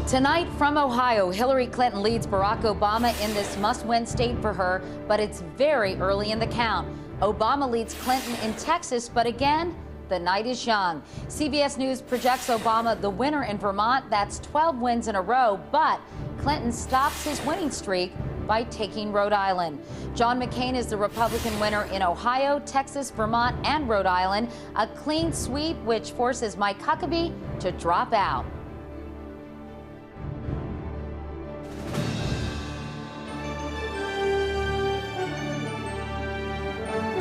Tonight from Ohio, Hillary Clinton leads Barack Obama in this must-win state for her, but it's very early in the count. Obama leads Clinton in Texas, but again, the night is young. CBS News projects Obama the winner in Vermont. That's 12 wins in a row, but Clinton stops his winning streak by taking Rhode Island. John McCain is the Republican winner in Ohio, Texas, Vermont, and Rhode Island. A clean sweep which forces Mike Huckabee to drop out.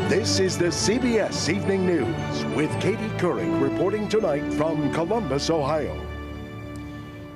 This is the CBS Evening News with Katie Couric reporting tonight from Columbus, Ohio.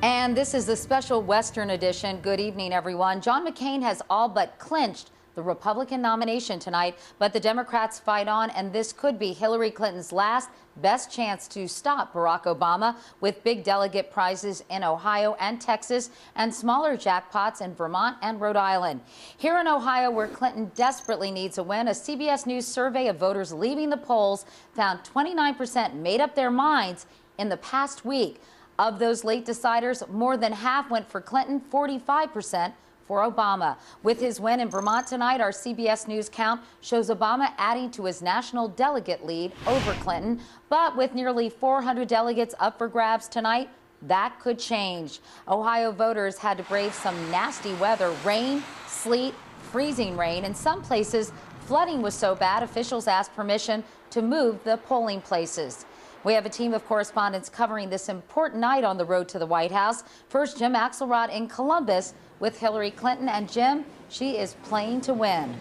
And this is the special Western edition. Good evening, everyone. John McCain has all but clinched the Republican nomination tonight, but the Democrats fight on, and this could be Hillary Clinton's last best chance to stop Barack Obama, with big delegate prizes in Ohio and Texas and smaller jackpots in Vermont and Rhode Island. Here in Ohio, where Clinton desperately needs a win, a CBS News survey of voters leaving the polls found 29% made up their minds in the past week. Of those late deciders, more than half went for Clinton, 45% for Obama. With his win in Vermont tonight, our CBS News count shows Obama adding to his national delegate lead over Clinton. But with nearly 400 delegates up for grabs tonight, that could change. Ohio voters had to brave some nasty weather: rain, sleet, freezing rain. In some places, flooding was so bad officials asked permission to move the polling places. We have a team of correspondents covering this important night on the road to the White House. First, Jim Axelrod in Columbus with Hillary Clinton. And Jim, she is playing to win.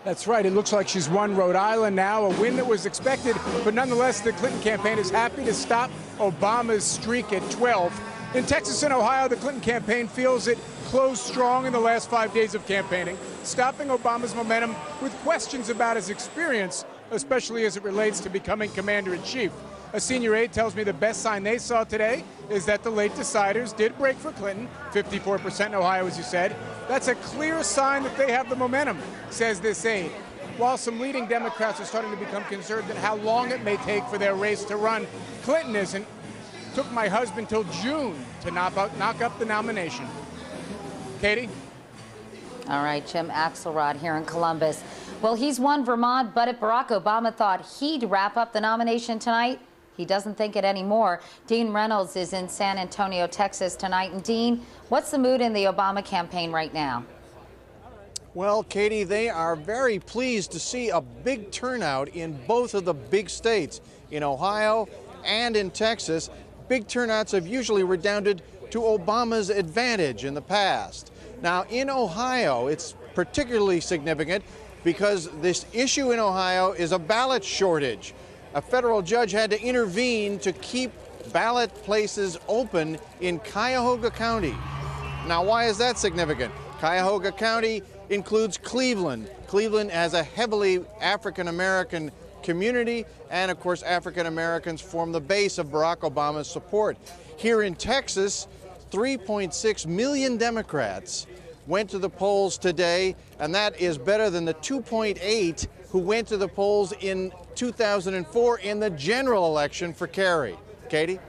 That's right. It looks like she's won Rhode Island now, a win that was expected. But nonetheless, the Clinton campaign is happy to stop Obama's streak at 12. In Texas and Ohio, the Clinton campaign feels it closed strong in the last 5 days of campaigning, stopping Obama's momentum with questions about his experience, especially as it relates to becoming commander-in-chief. A senior aide tells me the best sign they saw today is that the late deciders did break for Clinton, 54% in Ohio, as you said. That's a clear sign that they have the momentum, says this aide. While some leading Democrats are starting to become concerned at how long it may take for their race to run, Clinton isn't. Took my husband till June to knock up the nomination. Katie? All right, Jim Axelrod here in Columbus. Well, he's won Vermont, but if Barack Obama thought he'd wrap up the nomination tonight, he doesn't think it anymore. Dean Reynolds is in San Antonio, Texas tonight. And Dean, what's the mood in the Obama campaign right now? Well, Katie, they are very pleased to see a big turnout in both of the big states, in Ohio and in Texas. Big turnouts have usually redounded to Obama's advantage in the past. Now, in Ohio, it's particularly significant because this issue in Ohio is a ballot shortage. A federal judge had to intervene to keep ballot places open in Cuyahoga County. Now, why is that significant? Cuyahoga County includes Cleveland. Cleveland has a heavily African-American community, and of course, African-Americans form the base of Barack Obama's support. Here in Texas, 3.6 million Democrats went to the polls today, and that is better than the 2.8 who went to the polls in 2004 in the general election for Kerry. Katie?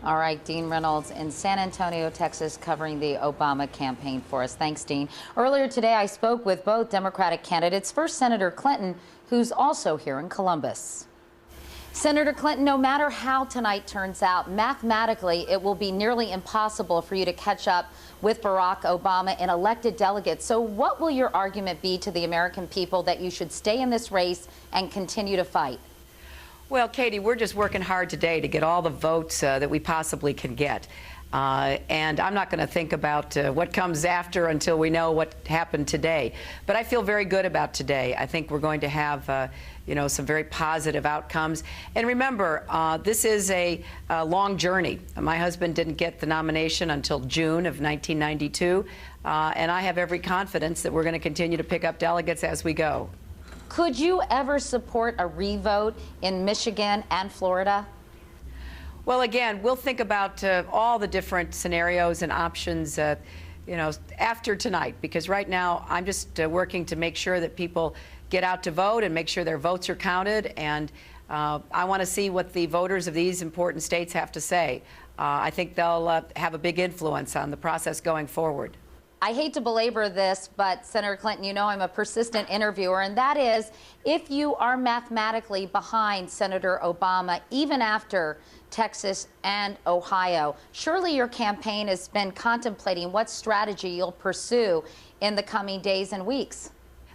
All right, Dean Reynolds in San Antonio, Texas, covering the Obama campaign for us. Thanks, Dean. Earlier today, I spoke with both Democratic candidates. First, Senator Clinton, who's also here in Columbus. Senator Clinton, no matter how tonight turns out, mathematically, it will be nearly impossible for you to catch up with Barack Obama in elected delegates. So what will your argument be to the American people that you should stay in this race and continue to fight? Well, Katie, we're just working hard today to get all the votes that we possibly can get. And I'm not going to think about what comes after until we know what happened today. But I feel very good about today. I think we're going to have, some very positive outcomes. And remember, this is a long journey. My husband didn't get the nomination until June of 1992. And I have every confidence that we're going to continue to pick up delegates as we go. Could you ever support a revote in Michigan and Florida? Well, again, we'll think about all the different scenarios and options, after tonight, because right now I'm just working to make sure that people get out to vote and make sure their votes are counted. And I want to see what the voters of these important states have to say. I think they'll have a big influence on the process going forward. I hate to belabor this, but Senator Clinton, you know I'm a persistent interviewer, and that is, if you are mathematically behind Senator Obama, even after Texas and Ohio, surely your campaign has been contemplating what strategy you'll pursue in the coming days and weeks.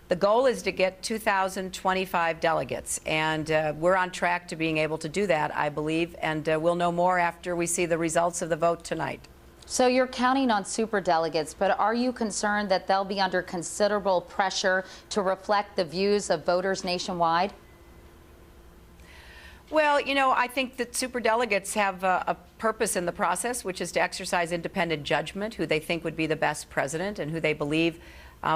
The goal is to get 2,025 delegates, and we're on track to being able to do that, I believe, and we'll know more after we see the results of the vote tonight. So you're counting on superdelegates, but are you concerned that they'll be under considerable pressure to reflect the views of voters nationwide? Well, you know, I think that superdelegates have a purpose in the process, which is to exercise independent judgment, who they think would be the best president and who they believe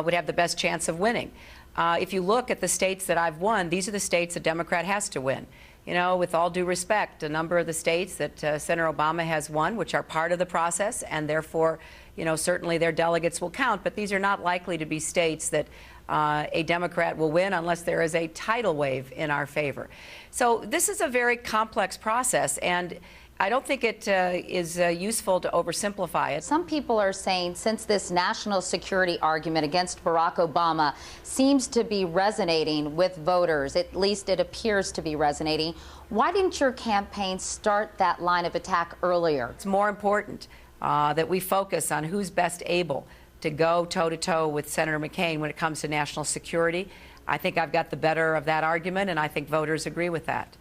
would have the best chance of winning. If you look at the states that I've won, these are the states a Democrat has to win. You know, with all due respect, a number of the states that Senator Obama has won, which are part of the process, and therefore, you know, certainly their delegates will count, but these are not likely to be states that a Democrat will win unless there is a tidal wave in our favor. So this is a very complex process, and I don't think it is useful to oversimplify it. Some people are saying, since this national security argument against Barack Obama seems to be resonating with voters, at least it appears to be resonating, why didn't your campaign start that line of attack earlier? It's more important that we focus on who's best able to go toe-to-toe with Senator McCain when it comes to national security. I think I've got the better of that argument, and I think voters agree with that.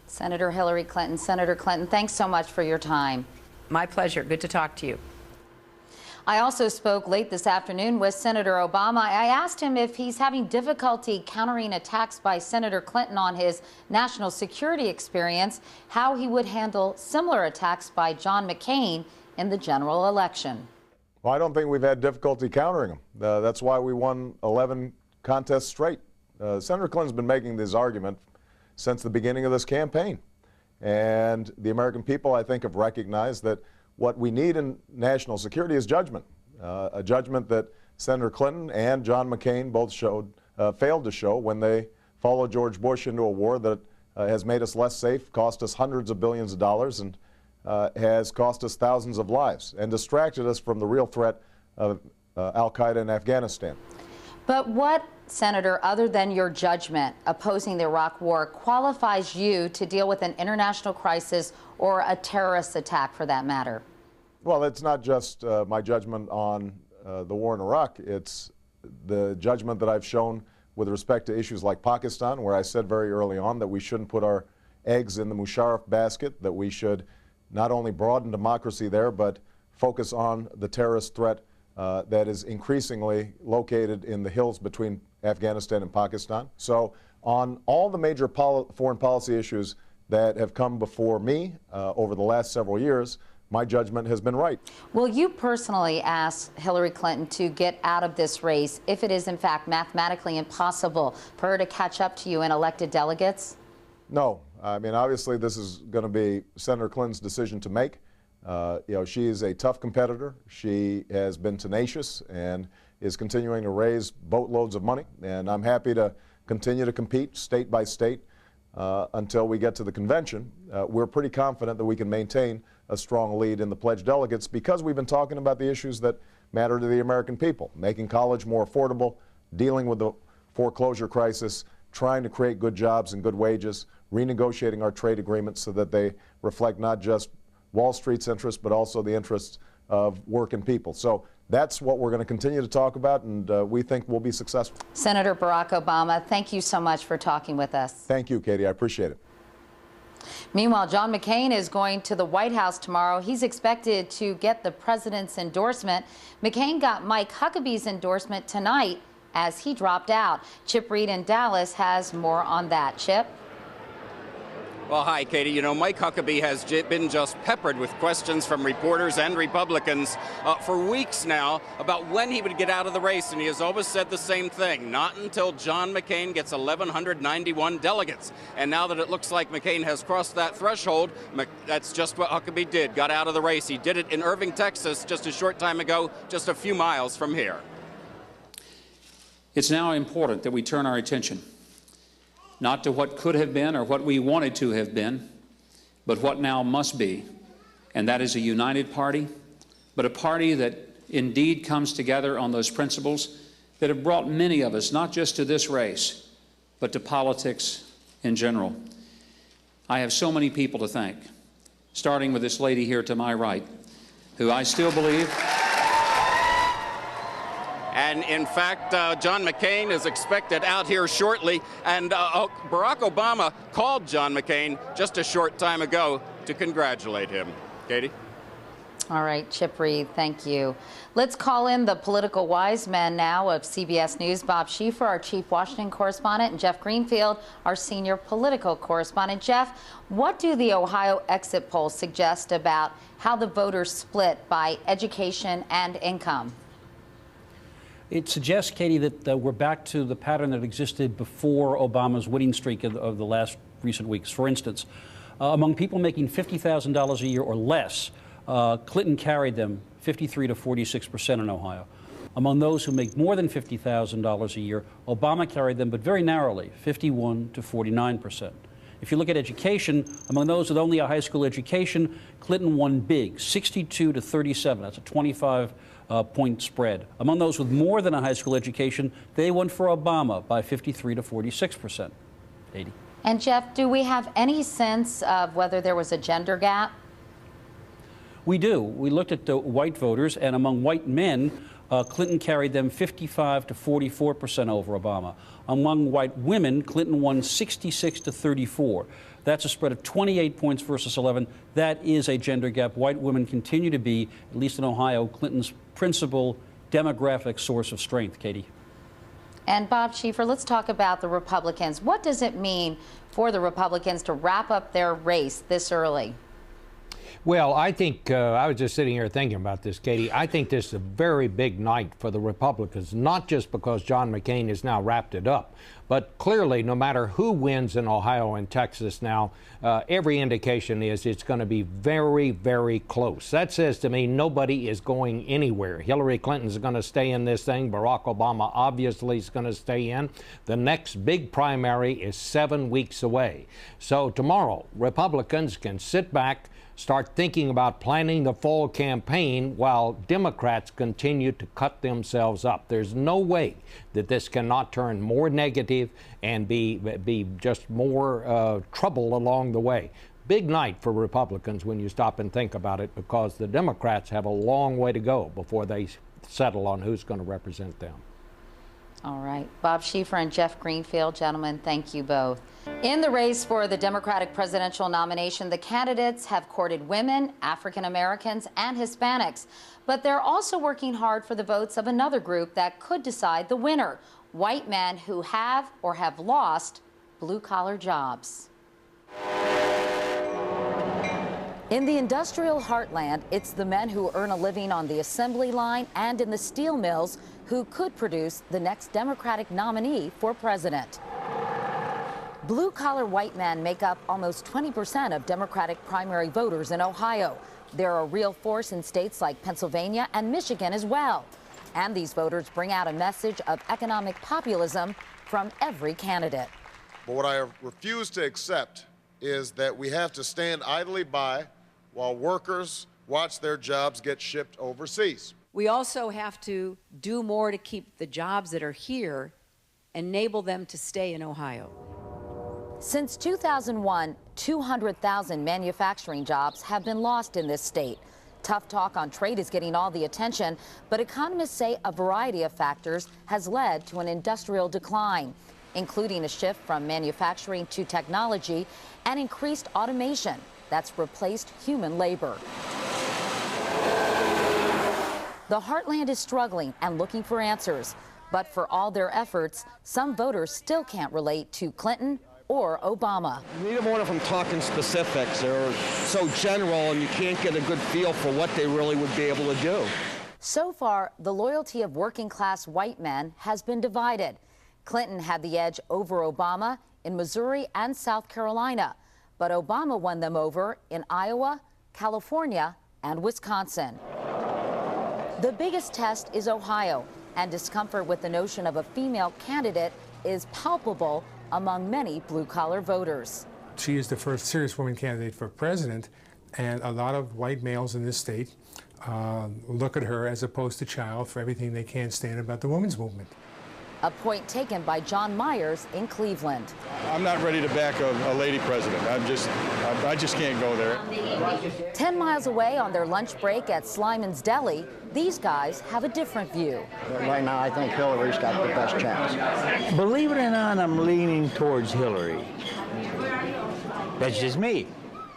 Senator Hillary Clinton. Senator Clinton, thanks so much for your time. My pleasure. Good to talk to you. I also spoke late this afternoon with Senator Obama. I asked him if he's having difficulty countering attacks by Senator Clinton on his national security experience, how he would handle similar attacks by John McCain in the general election. Well, I don't think we've had difficulty countering them. That's why we won 11 contests straight. Senator Clinton's been making this argument since the beginning of this campaign. And the American people, I think, have recognized that what we need in national security is judgment. A judgment that Senator Clinton and John McCain both failed to show when they followed George Bush into a war that has made us less safe, cost us hundreds of billions of dollars, and has cost us thousands of lives, and distracted us from the real threat of al-Qaeda in Afghanistan. But what, Senator, other than your judgment opposing the Iraq War, qualifies you to deal with an international crisis or a terrorist attack, for that matter? Well, it's not just my judgment on the war in Iraq. It's the judgment that I've shown with respect to issues like Pakistan, where I said very early on that we shouldn't put our eggs in the Musharraf basket, that we should not only broaden democracy there, but focus on the terrorist threat that is increasingly located in the hills between Afghanistan and Pakistan. So on all the major foreign policy issues that have come before me over the last several years, my judgment has been right. Will you personally ask Hillary Clinton to get out of this race if it is in fact mathematically impossible for her to catch up to you in elected delegates? No. I mean, obviously this is going to be Senator Clinton's decision to make. You know, she is a tough competitor. She has been tenacious and is continuing to raise boatloads of money. And I'm happy to continue to compete state by state until we get to the convention. We're pretty confident that we can maintain a strong lead in the pledged delegates because we've been talking about the issues that matter to the American people, making college more affordable, dealing with the foreclosure crisis, trying to create good jobs and good wages, renegotiating our trade agreements so that they reflect not just Wall Street's interests, but also the interests of working people. So that's what we're going to continue to talk about, and we think we'll be successful. Senator Barack Obama, thank you so much for talking with us. Thank you, Katie. I appreciate it. Meanwhile, John McCain is going to the White House tomorrow. He's expected to get the president's endorsement. McCain got Mike Huckabee's endorsement tonight as he dropped out. Chip Reed in Dallas has more on that. Chip? Well, hi, Katie. You know, Mike Huckabee has been just peppered with questions from reporters and Republicans for weeks now about when he would get out of the race, and he has always said the same thing, not until John McCain gets 1,191 delegates. And now that it looks like McCain has crossed that threshold, that's just what Huckabee did, got out of the race. He did it in Irving, Texas, just a short time ago, just a few miles from here. It's now important that we turn our attention not to what could have been or what we wanted to have been, but what now must be, and that is a united party, but a party that indeed comes together on those principles that have brought many of us, not just to this race, but to politics in general. I have so many people to thank, starting with this lady here to my right, who I still believe. And in fact, John McCain is expected out here shortly. And Barack Obama called John McCain just a short time ago to congratulate him. Katie? All right, Chip Reed, thank you. Let's call in the political wise men now of CBS News, Bob Schieffer, our chief Washington correspondent, and Jeff Greenfield, our senior political correspondent. Jeff, what do the Ohio exit polls suggest about how the voters split by education and income? It suggests, Katie, that we're back to the pattern that existed before Obama's winning streak of the last recent weeks. For instance, among people making $50,000 a year or less, Clinton carried them 53 to 46% in Ohio. Among those who make more than $50,000 a year, Obama carried them, but very narrowly, 51 to 49%. If you look at education, among those with only a high school education, Clinton won big, 62 to 37. That's a 25-point spread. Among those with more than a high school education, they won for Obama by 53 to 46%. 80. And Jeff, do we have any sense of whether there was a gender gap? We do. We looked at the white voters, and among white men, Clinton carried them 55 to 44% over Obama. Among white women, Clinton won 66 to 34. That's a spread of 28 points versus 11. That is a gender gap. White women continue to be, at least in Ohio, Clinton's principal demographic source of strength. Katie. And Bob Schieffer, let's talk about the Republicans. What does it mean for the Republicans to wrap up their race this early? Well, I think, I was just sitting here thinking about this, Katie. I think this is a very big night for the Republicans, not just because John McCain has now wrapped it up, but clearly, no matter who wins in Ohio and Texas now, every indication is it's going to be very, very close. That says to me nobody is going anywhere. Hillary Clinton's going to stay in this thing. Barack Obama obviously is going to stay in. The next big primary is 7 weeks away. So tomorrow, Republicans can sit back, start thinking about planning the fall campaign while Democrats continue to cut themselves up. There's no way that this cannot turn more negative and be just more trouble along the way. Big night for Republicans when you stop and think about it, because the Democrats have a long way to go before they settle on who's going to represent them. All right. Bob Schieffer and Jeff Greenfield, gentlemen, thank you both. In the race for the Democratic presidential nomination, the candidates have courted women, African Americans, and Hispanics. But they're also working hard for the votes of another group that could decide the winner, white men who have or have lost blue-collar jobs. In the industrial heartland, it's the men who earn a living on the assembly line and in the steel mills who could produce the next Democratic nominee for president. Blue-collar white men make up almost 20% of Democratic primary voters in Ohio. They're a real force in states like Pennsylvania and Michigan as well. And these voters bring out a message of economic populism from every candidate. But what I refuse to accept is that we have to stand idly by while workers watch their jobs get shipped overseas. We also have to do more to keep the jobs that are here, enable them to stay in Ohio. Since 2001, 200,000 manufacturing jobs have been lost in this state. Tough talk on trade is getting all the attention, but economists say a variety of factors has led to an industrial decline, including a shift from manufacturing to technology and increased automation that's replaced human labor. The heartland is struggling and looking for answers, but for all their efforts, some voters still can't relate to Clinton or Obama. Neither one of them talking specifics. They're so general and you can't get a good feel for what they really would be able to do. So far, the loyalty of working class white men has been divided. Clinton had the edge over Obama in Missouri and South Carolina, but Obama won them over in Iowa, California, and Wisconsin. The biggest test is Ohio, and discomfort with the notion of a female candidate is palpable among many blue-collar voters. She is the first serious woman candidate for president And a lot of white males in this state look at her as a poster child for everything they can't stand about the women's movement. A point taken by John Myers in Cleveland. I'm not ready to back a lady president. I just can't go there. 10 miles away on their lunch break at Slyman's Deli, these guys have a different view. Right now, I think Hillary's got the best chance. Believe it or not, I'm leaning towards Hillary. That's just me.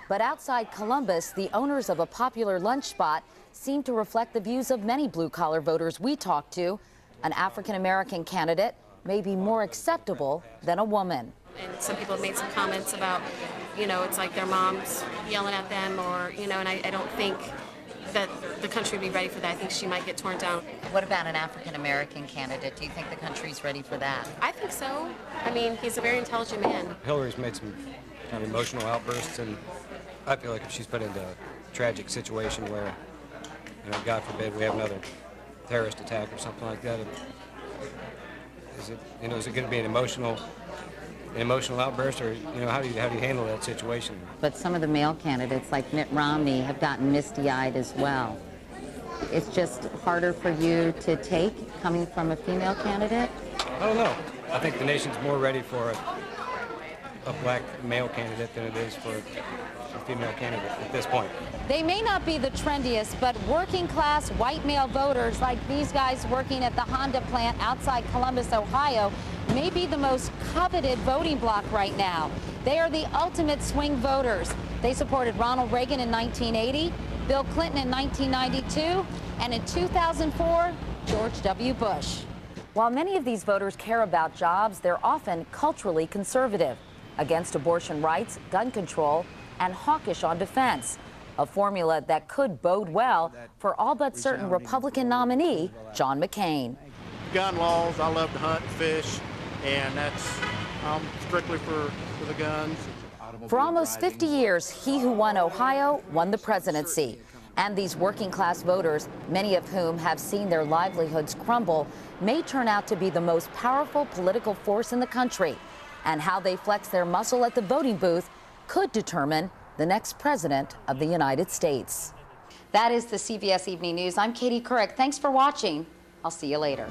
But outside Columbus, the owners of a popular lunch spot seem to reflect the views of many blue-collar voters we talked to. An African-American candidate may be more acceptable than a woman. And some people have made some comments about, you know, it's like their mom's yelling at them, or, you know, and I don't think that the country would be ready for that. I think she might get torn down. What about an African-American candidate? Do you think the country's ready for that? I think so. I mean, he's a very intelligent man. Hillary's made some kind of emotional outbursts, and I feel like if she's put into a tragic situation where, you know, God forbid we have another terrorist attack or something like that, is it going to be an emotional outburst, or, you know, how do you handle that situation? But some of the male candidates, like Mitt Romney, have gotten misty-eyed as well. It's just harder for you to take coming from a female candidate? I don't know. I think the nation's more ready for a black male candidate than it is for a female candidate at this point. They may not be the trendiest, but working-class white male voters like these guys working at the Honda plant outside Columbus, Ohio, may be the most coveted voting bloc right now. They are the ultimate swing voters. They supported Ronald Reagan in 1980, Bill Clinton in 1992, and in 2004, George W. Bush. While many of these voters care about jobs, they're often culturally conservative, against abortion rights, gun control, and hawkish on defense. A formula that could bode well for all but certain Republican nominee John McCain. Gun laws, I love to hunt and fish, and I'm strictly for the guns. For almost 50 years, he who won Ohio won the presidency. And these working class voters, many of whom have seen their livelihoods crumble, may turn out to be the most powerful political force in the country. And how they flex their muscle at the voting booth could determine the next president of the United States. That is the CBS Evening News. I'm Katie Couric. Thanks for watching. I'll see you later.